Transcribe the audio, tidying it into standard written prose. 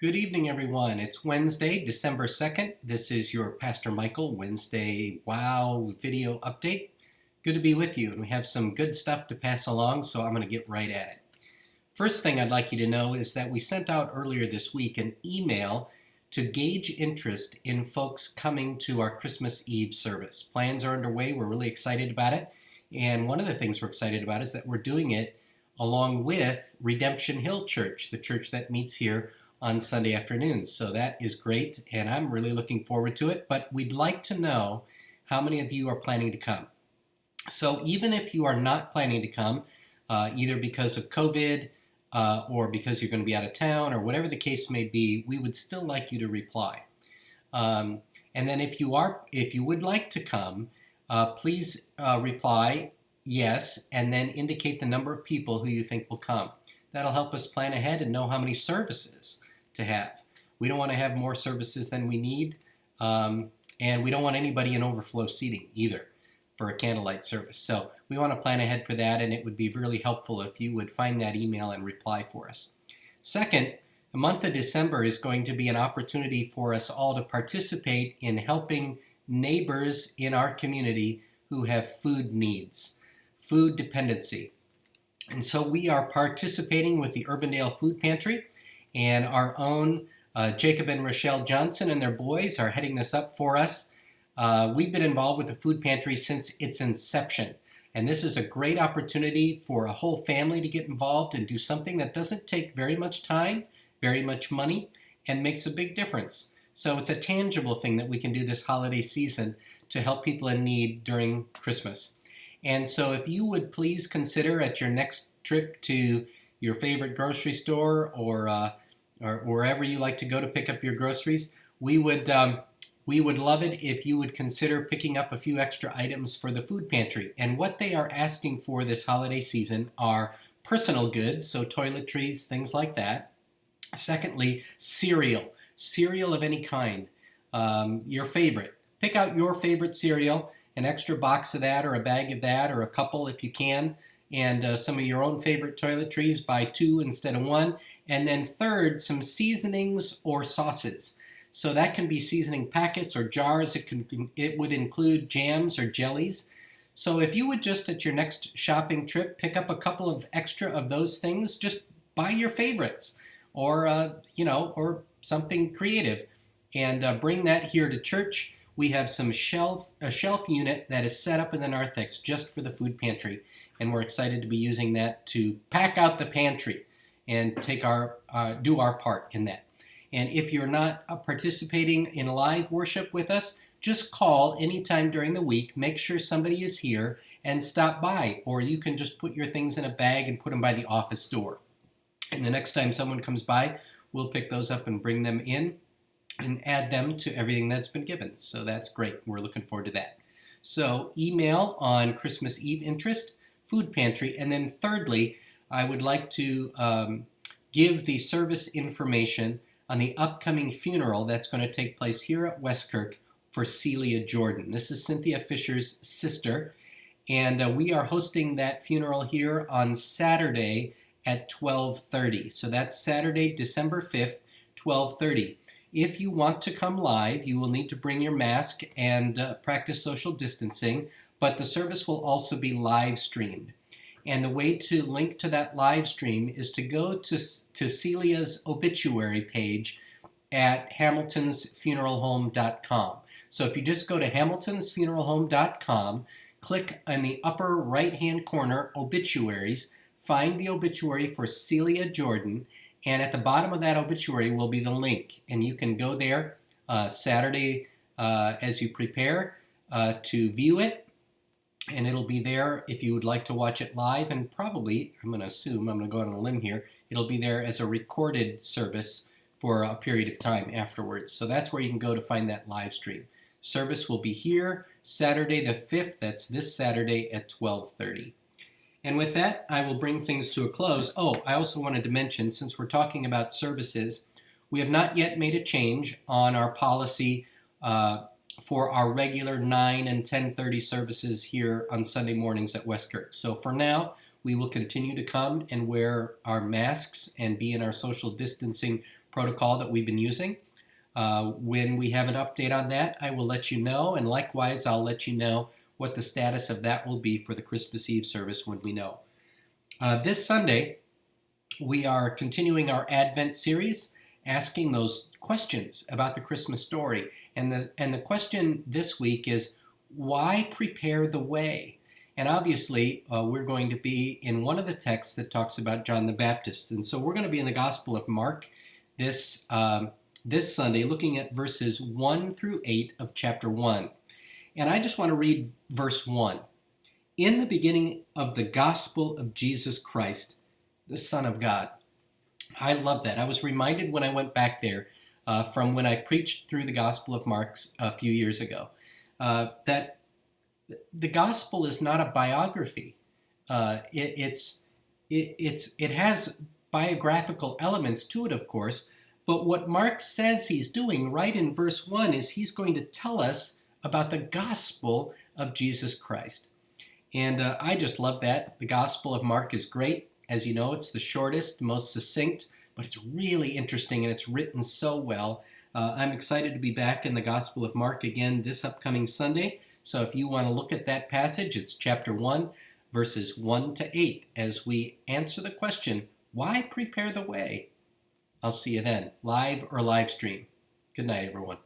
Good evening, everyone. It's Wednesday, December 2nd. This is your Pastor Michael Wednesday Wow video update. Good to be with you, and we have some good stuff to pass along, so I'm going to get right at it. First thing I'd like you to know is that we sent out earlier this week an email to gauge interest in folks coming to our Christmas Eve service. Plans are underway. We're really excited about it. And one of the things we're excited about is that we're doing it along with Redemption Hill Church, the church that meets here on Sunday afternoons. So that is great, and I'm really looking forward to it. But we'd like to know how many of you are planning to come. So even if you are not planning to come, either because of COVID or because you're going to be out of town or whatever the case may be, we would still like you to reply. And then if you would like to come, please reply yes, and then indicate the number of people who you think will come. That'll help us plan ahead and know how many services to have. We don't want to have more services than we need, and we don't want anybody in overflow seating either for a candlelight service. So we want to plan ahead for that, and it would be really helpful if you would find that email and reply for us. Second, the month of December is going to be an opportunity for us all to participate in helping neighbors in our community who have food needs, food dependency. And so we are participating with the Urbandale Food Pantry, and our own Jacob and Rochelle Johnson and their boys are heading this up for us. We've been involved with the food pantry since its inception, and this is a great opportunity for a whole family to get involved and do something that doesn't take very much time, very much money, and makes a big difference. So it's a tangible thing that we can do this holiday season to help people in need during Christmas. And so if you would please consider at your next trip to your favorite grocery store or wherever you like to go to pick up your groceries, we would love it if you would consider picking up a few extra items for the food pantry. And what they are asking for this holiday season are personal goods, so toiletries, things like that. Secondly, cereal of any kind, your favorite. Pick out your favorite cereal, an extra box of that or a bag of that or a couple if you can, and some of your own favorite toiletries, buy 2 instead of 1. And then third, some seasonings or sauces. So that can be seasoning packets or jars. It would include jams or jellies. So if you would just at your next shopping trip pick up a couple of extra of those things, just buy your favorites or or something creative and bring that here to church. We have a shelf unit that is set up in the Narthex just for the food pantry, and we're excited to be using that to pack out the pantry and do our part in that. And if you're not participating in live worship with us, just call anytime during the week, make sure somebody is here, and stop by. Or you can just put your things in a bag and put them by the office door. And the next time someone comes by, we'll pick those up and bring them in and add them to everything that's been given. So that's great. We're looking forward to that. So email on Christmas Eve interest, food pantry, and then thirdly, I would like to give the service information on the upcoming funeral that's going to take place here at Westkirk for Celia Jordan. This is Cynthia Fisher's sister, and we are hosting that funeral here on Saturday at 12:30. So that's Saturday, December 5th, 12:30. If you want to come live, you will need to bring your mask and practice social distancing, but the service will also be live streamed. And the way to link to that live stream is to go to Celia's obituary page at hamiltonsfuneralhome.com. So if you just go to hamiltonsfuneralhome.com, click on the upper right-hand corner, obituaries, find the obituary for Celia Jordan, and at the bottom of that obituary will be the link. And you can go there Saturday as you prepare to view it. And it'll be there if you would like to watch it live, and probably, I'm going to go on a limb here, it'll be there as a recorded service for a period of time afterwards. So that's where you can go to find that live stream. Service will be here Saturday the 5th, that's this Saturday at 12:30. And with that, I will bring things to a close. Oh, I also wanted to mention, since we're talking about services, we have not yet made a change on our policy for our regular 9 and 10:30 services here on Sunday mornings at Westkirk. So for now, we will continue to come and wear our masks and be in our social distancing protocol that we've been using. When we have an update on that, I will let you know, and likewise, I'll let you know what the status of that will be for the Christmas Eve service when we know. This Sunday, we are continuing our Advent series, asking those questions about the Christmas story. And the question this week is, why prepare the way? And obviously, we're going to be in one of the texts that talks about John the Baptist. And so we're going to be in the Gospel of Mark this Sunday, looking at verses 1 through 8 of chapter 1. And I just want to read verse 1. In the beginning of the gospel of Jesus Christ, the Son of God. I love that. I was reminded when I went back there from when I preached through the Gospel of Mark a few years ago, that the gospel is not a biography. It has biographical elements to it, of course, but what Mark says he's doing right in verse 1 is he's going to tell us about the gospel of Jesus Christ. And I just love that. The Gospel of Mark is great. As you know, it's the shortest, most succinct, but it's really interesting and it's written so well. I'm excited to be back in the Gospel of Mark again this upcoming Sunday. So if you want to look at that passage, it's chapter 1, verses 1 to 8, as we answer the question, why prepare the way? I'll see you then, live or live stream. Good night, everyone.